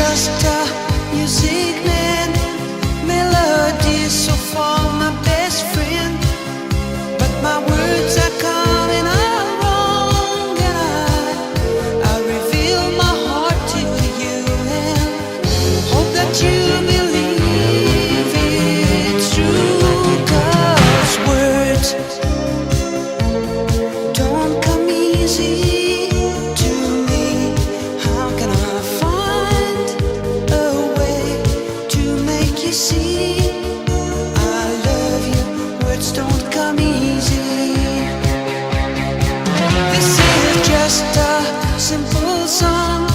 just a music man, melodies so for my best friend. But my words are coming out wrong, and I reveal my heart to you and hope that you believe it's true. 'Cause words don't come easy to me. How can I find a way to make you see I love you? Words don't come easy. This is just a simple song